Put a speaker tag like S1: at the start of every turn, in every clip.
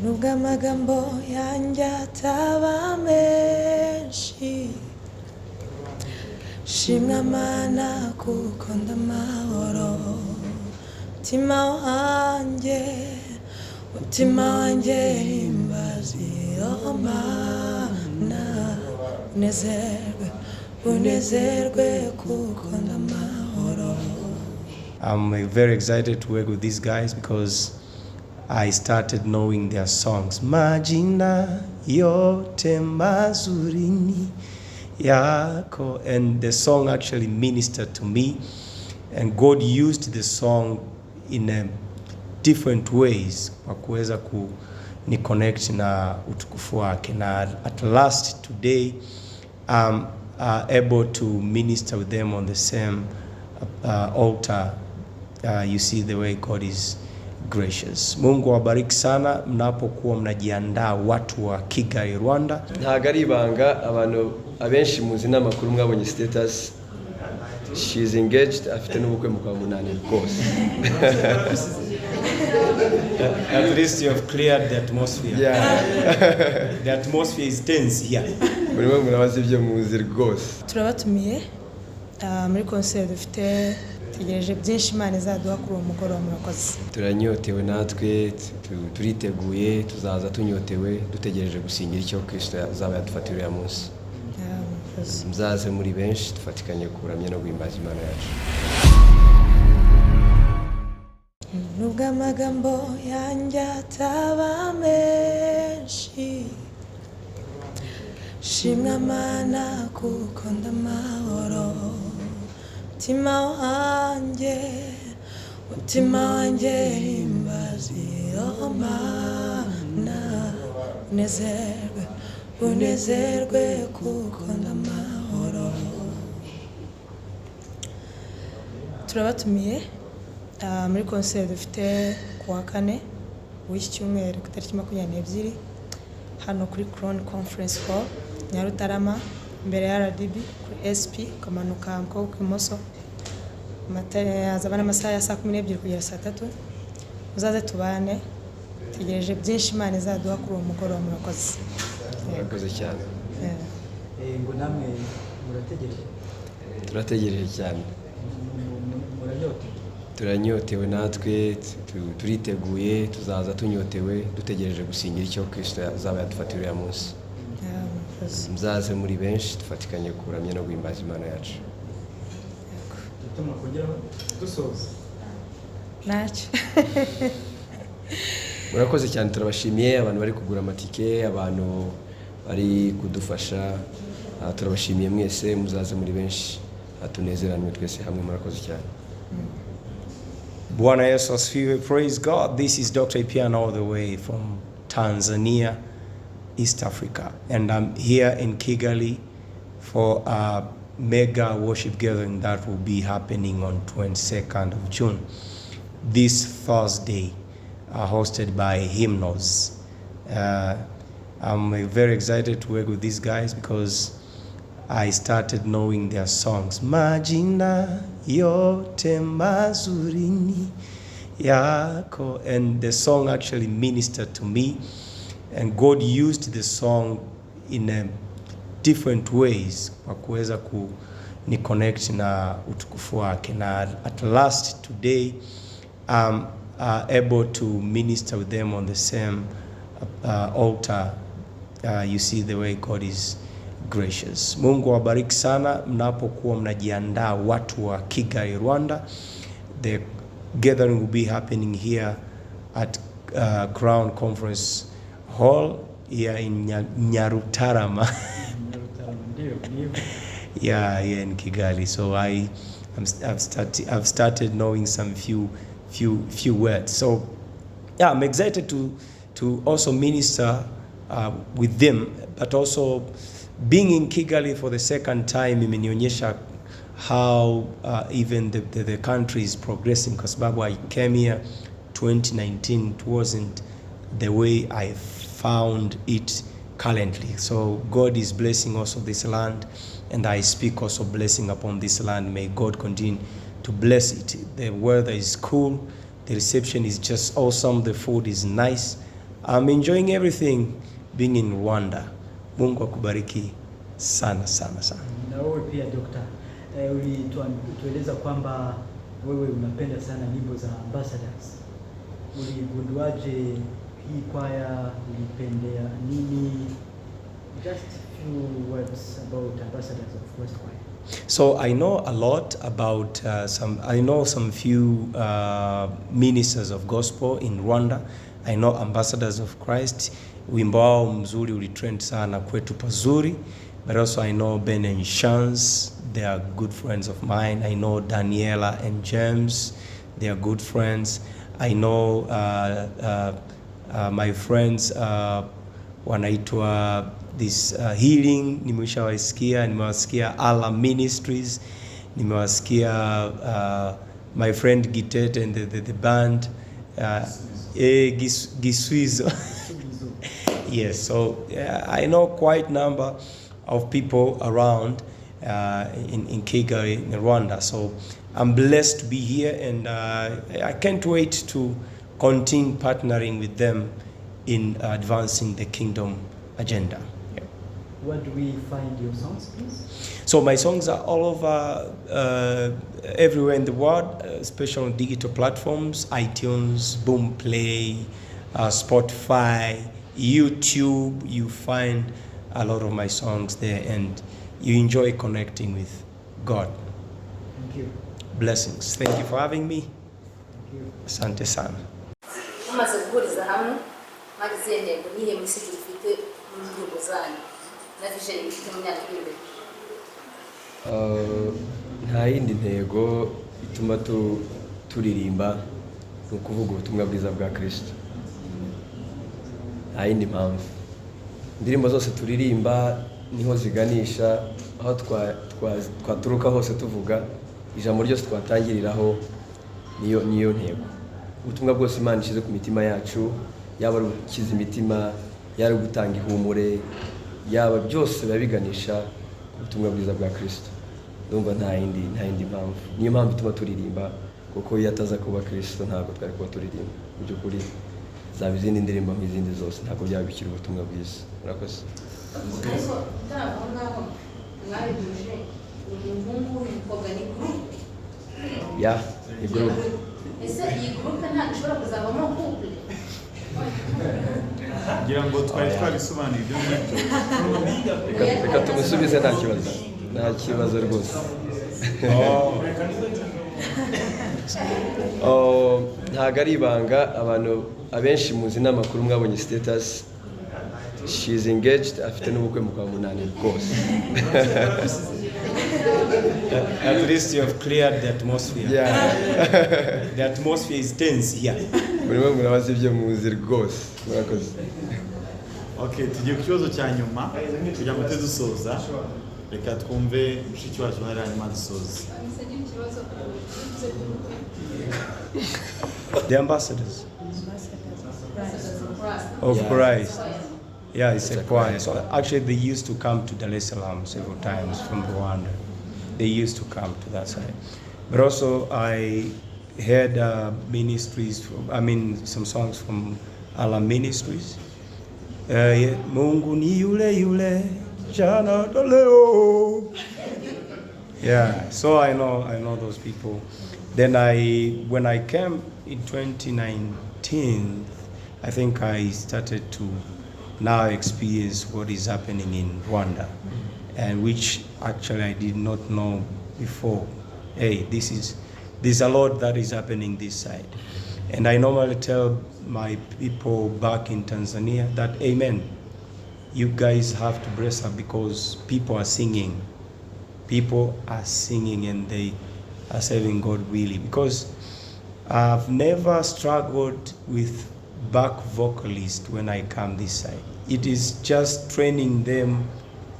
S1: nubwo amagambo yanjye ataba menshi, shimwa Mana kuko ndamahoro. Mutima wanjye himbaza iyo Mana, unezerwe kuko ndamahoro.
S2: I'm very excited to work with these guys because I started knowing their songs. Majina yote mazurini yako, and the song actually ministered to me, and God used the song in different ways kwa kuweza ni connect na utukufu wake, na at last today I'm able to minister with them on the same altar. You see the way God is gracious. Mungu wabariki sana mnapokuwa mnajiandaa, watu wa Kigali, Rwanda.
S3: Ntago ari ibanga, abantu abenshi muzi n'amakuru mwabonye status, she is engaged, afite n'ubukwe mu kwa munani rwose.
S2: At least you have cleared the atmosphere.
S3: Yeah.
S2: The atmosphere is tense here.
S3: Muri mwe murabazi ibyo muzi rwose.
S1: Turabatumiye muri concert dufite, tegereje byinshi Imana izaduha kuri uwo mugoroba. Murakoze.
S3: Turanyotewe natwe, turiteguye, tuzaza tunyotewe, dutegereje gusingira icyo Kristo azaba yadufatira uyu munsi. Muzaze muri benshi dufatikanye kuramya no guhimbaza Imana yacu.
S1: Nubwo amagambo yanjye ataba menshi, shimwa Mana kuko ndamahoro. Mutima wanjye himbaza iyo Mana, unezerwe kuko ndamahoro. Turabatumiye muri concert dufite kuwa 4 w'iki cyumweru ku itariki 22 hano kuri Crown Conference Hall Nyarutarama, imbere ya RDB kuri SP, kamanuka mko kwimoso. Azabana amasaha ya saa 12 kugera saa 3. Muzaze tubane, tegereje byinshi Imana izaduha kuri uwo mugoroba. Murakoze.
S3: Murakoze cyane.
S4: Ngo namwe murategereje?
S3: Turategereje cyane. Turanyotewe natwe, turiteguye, tuzaza tunyotewe, dutegereje gusingira icyo Kristo azaba yadufatira uyu munsi. Muzaze muri benshi dufatikanye kuramya no guhimbaza Imana yacu.
S4: Tutuma kongera dusoza.
S1: Nacho.
S3: Murakoze cyane, turabashimiye abantu bari kugura amatike, abantu bari kudufasha, turabashimiye mwese, muzaze muri benshi, tunezeranwe twese hamwe. Murakoze cyane.
S2: Bwana Yesu asifiwe. Praise God. This is Dr. Ipiana all the way from Tanzania, East Africa, and I'm here in Kigali for a mega worship gathering that will be happening on 22nd of June, this Thursday, hosted by HYMNOS. I'm very excited to work with these guys because I started knowing their songs. Majina yote mazurini yako, and the song actually ministered to me, and God used the song in different ways kwa kuweza ni connect na utukufu wake, na at last today I'm able to minister with them on the same altar. You see the way God is gracious. Mungu wabariki sana mnapokuwa mnajiandaa, watu wa Kigali, Rwanda. The gathering will be happening here at Crown Conference Hall here in Nyarutarama. Yeah, in Kigali. So I've started knowing some few words. So yeah, I'm excited to also minister with them, but also being in Kigali for the second time imenionyesha how even the country is progressing, kwa sababu I came here 2019, it wasn't the way I found it currently. So God is blessing also this land, and I speak also blessing upon this land. May God continue to bless it. The weather is cool, the reception is just awesome, the food is nice, I'm enjoying everything being in Rwanda. Mungu akubariki sana sana sana.
S4: Na wewe pia Dr. Ulitueleza kwamba wewe unapenda sana nyimbo za ambassadors. Uligunduaje hii kwaya, ulipendea nini? Just few words about ambassadors of West Choir.
S2: So I know a lot about some few ministers of gospel in Rwanda. I know ambassadors of Christ. Wimbo wao mzuri ulitrend sana kwetu pazuri. But also I know Ben and Shans. They are good friends of mine. I know Daniela and James. They are good friends. I know my friends wanaitwa this healing, nimewasikia Allah Ministries, nimewasikia my friend Gitet and the band Giswizo. Yes, so I know quite number of people around in Kigali, in Rwanda. So I'm blessed to be here, and I can't wait to continue partnering with them in advancing the kingdom agenda. Yeah.
S4: Where do we find your songs, please?
S2: So my songs are all over, everywhere in the world, especially on digital platforms, iTunes, Boomplay, Spotify, YouTube. You find a lot of my songs there, and you enjoy connecting with God.
S4: Thank you.
S2: Blessings. Thank you for having me.
S4: Thank you.
S2: Asante sana.
S5: Mumaze guhuriza hamwe mwagize intego nihe message ufite mu ndirimbo zanyu na vision ifite mu myaka iri imbere?
S3: Nta yindi ntego ituma turirimba ni ukuvuga ubutumwa bwiza bwa Kristo. Nta yindi mpamvu. Indirimbo zose turirimba niho ziganisha, aho twaturuka hose tuvuga ijambo ryose twatangiriraho niyo ntego. Ubutumwa bwose Imana ishize ku mitima yacu, yaba ari gukiza imitima, yaba gutanga ihumure, yaba byose babiganisha ubutumwa bwiza bwa Kristo. Ndumva nta yindi mpamvu. Niyo mpamvu ituma turirimba, kuko iyo ataza kuba Kristo ntabwo twari kuba turirimba. Mu by'ukuri zaba izindi ndirimbo nk'izindi zose ntabwo byaba bikiri ubutumwa bwiza. Murakoze.
S5: Ariko ntabwo ngaho mwabihuje umuhungu n'umukobwa ni group.
S3: Ya, ni group.
S5: Ese iyi group ntabwo ishobora kuzavamo couple?
S6: ngira ngo twari twabisobanuye ibyo ngibyo.
S3: Reka tumusubize nta kibazo rwose. Ntabwo ari ibanga, abantu abenshi muzi n'amakuru mwabonye status. She is engaged, afite n'ubukwe mu kwa munani rwose.
S2: At least you have cleared the atmosphere.
S3: Yeah.
S2: The atmosphere is tense here.
S3: Murimo murabaza ibyo muzi rwose. Murakoze.
S6: Okay, tugiye ku kibazo cya nyuma kugira ngo dusoza. Reka twumve mushiki wacu hari hanyuma dusoza.
S2: The ambassadors of Christ. Yeah, it's a choir. So actually they used to come to Dar es Salaam several times from Rwanda. They used to come to that side. But also I heard ministries, some songs from Allah Ministries. Mungu ni yule yule jana leo. Yeah, so I know those people. Then when I came in 2019, I think I started to now experience what is happening in Rwanda, and which actually I did not know before. Hey, there's a lot that is happening this side. And I normally tell my people back in Tanzania that, amen, you guys have to brace up because people are singing. People are singing and they are serving God really. Because I've never struggled with back vocalists when I come this side. It is just training them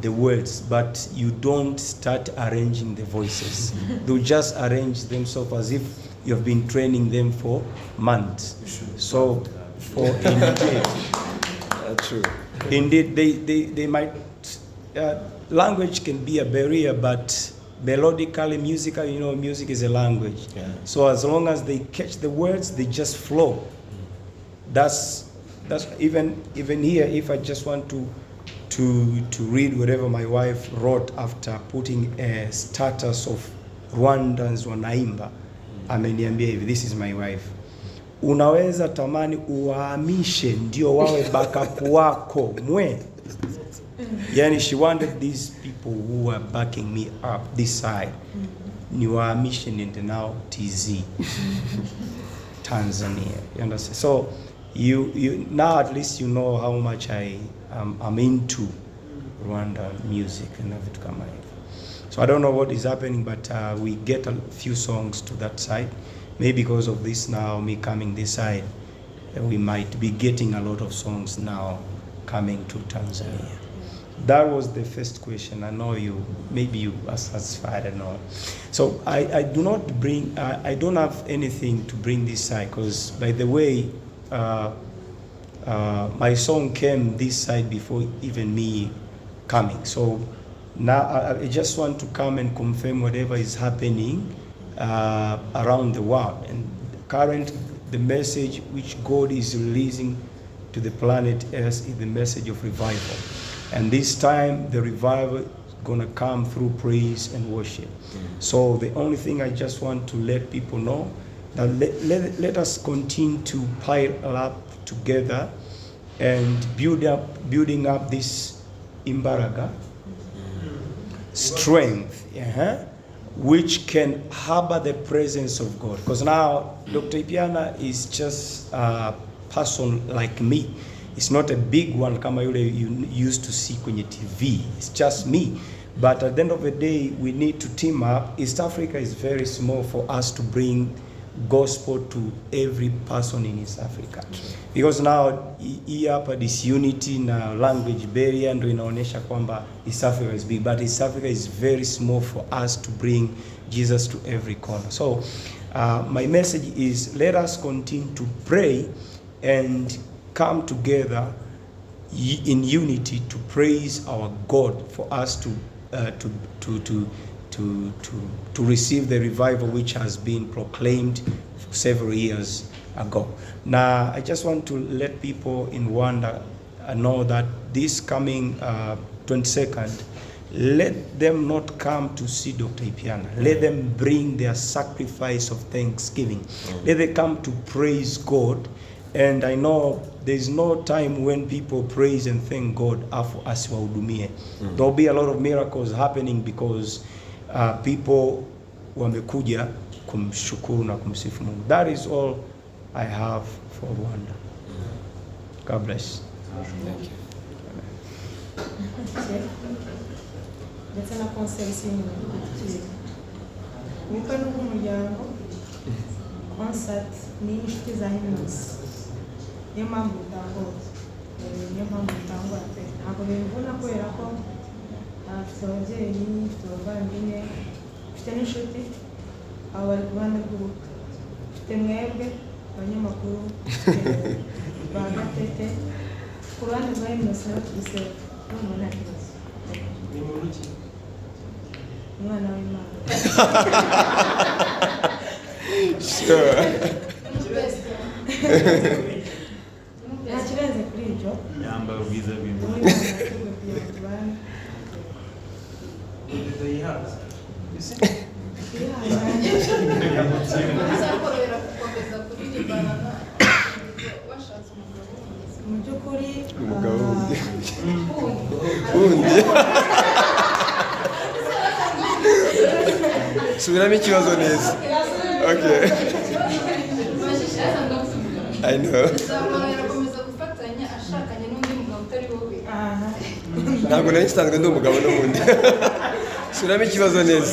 S2: the words, but you don't start arranging the voices. They'll just arrange themselves as if you have been training them for months. So,
S3: True.
S2: Indeed, they might, language can be a barrier, but melodically, musically, music is a language. Yeah. So as long as they catch the words, they just flow. That's that's even here, if I just want to read whatever my wife wrote after putting a status of Rwandans wanaimba, ameniambia hivi, this is my wife, unaweza tamani uwahamishe ndio wawe backup wako mwe. Yani she wanted these people who were backing me up this side, niwahamishe niende nao TZ, Tanzania. You understand? So you now at least you know how much I'm into Rwanda music and vitu kama hivyo. So I don't know what is happening, but we get a few songs to that side. Maybe because of this now, me coming this side, we might be getting a lot of songs now coming to Tanzania. That was the first question. I know maybe you are satisfied and all. So I do not bring, I don't have anything to bring this side, because by the way, my song came this side before even me coming. So now I just want to come and confirm whatever is happening around the world. And currently, the message which God is releasing to the planet Earth is the message of revival. And this time, the revival is going to come through praise and worship. So the only thing I just want to let people know, that let us continue to pile up together and building up this imbaraga, strength, which can harbor the presence of God. Because now Dr. Ipiana is just a person like me. It's not a big one kama yule you used to see kwenye TV. It's just me. But at the end of the day, we need to team up. East Africa is very small for us to bring gospel to every person in East Africa. Because now hii hapa disunity na language barrier ndio inaonyesha kwamba East Africa is big, but East Africa is very small for us to bring Jesus to every corner. So my message is, let us continue to pray and come together in unity to praise our God, for us to receive the revival which has been proclaimed several years ago. Now, I just want to let people in Rwanda know that this coming 22nd, let them not come to see Dr. Ipiana. Let them bring their sacrifice of thanksgiving. Let them come to praise God. And I know there's no time when people praise and thank God after asiwahudumie. There'll be a lot of miracles happening because people wamekuja kumshukuru na kumsifu Mungu. That is all I have for Rwanda. God bless.
S3: Thank you.
S1: Ndetse na concert y'ibintu ubukwe n'ubw'umuryango, concert ni inshuti za HYMNOS. Niyo mpamvu bitangwa pe. Ntabwo bimvuna kubera ko afite ababyeyi, afite abavandimwe, afite n'inshuti, abo bari ku ruhande rw'ubukwe. Afite mwebwe abanyamakuru ba Gatete, ku ruhande rwa HYMNOS nabo tugisera n'umuntu nta kibazo.
S2: Ni muntu ki?
S1: Umwana w'Imana.
S3: Sure.
S1: Nta kirenze kuri ibyo.
S6: Yambaye ubwiza bw'Imana.
S1: Mu by'ukuri
S3: subiramo ikibazo neza. Okay. I know. Ntabwo nari nsanzwe ndi umugabo n'ubundi. Subiramo ikibazo neza.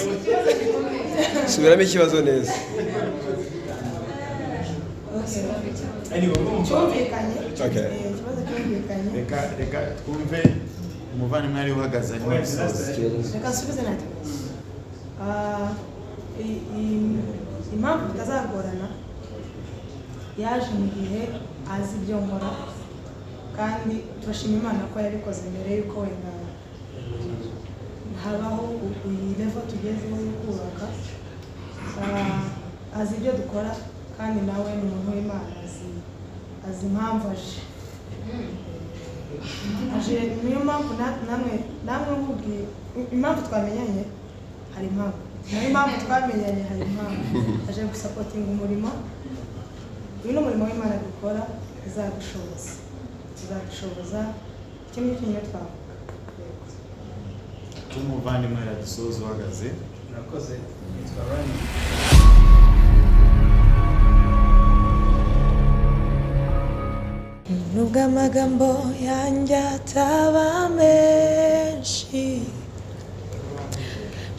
S3: Subiramo ikibazo neza.
S1: cyumvikanye.
S3: Okay.
S1: Ikibazo cyumvikanye.
S6: Reka twumve umuvandimwe ari uhagaze arimo gusoza.
S1: Reka nsubize nta kibazo. Impamvu bitazagorana yaje mu gihe azi ibyo nkora, kandi turashima Imana ko yabikoze mbere yuko wenda habaho iyi level tugezeho yo kubaka. Azi ibyo dukora, kandi nawe ni umuntu w'Imana, azi impamvu aje. aje niyo mpamvu namwe mubwiye impamvu twamenyanye hari impamvu niyo mpamvu twamenyanye hari impamvu aje gusapotinga umurimo uyu ni umurimo w'Imana dukora izadushoboza kimwe nyine twavuga
S6: umuvandimwe aradusoza uhagaze
S2: Murakoze nitwa Rani
S1: nubwo amagambo yanjye ataba menshi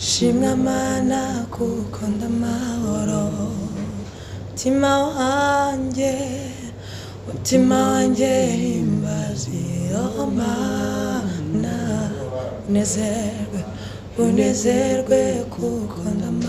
S1: shimwa Mana kuko ndamahoro mutima wanjye himbaza iyo Mana unezerwe kuko ndamahoro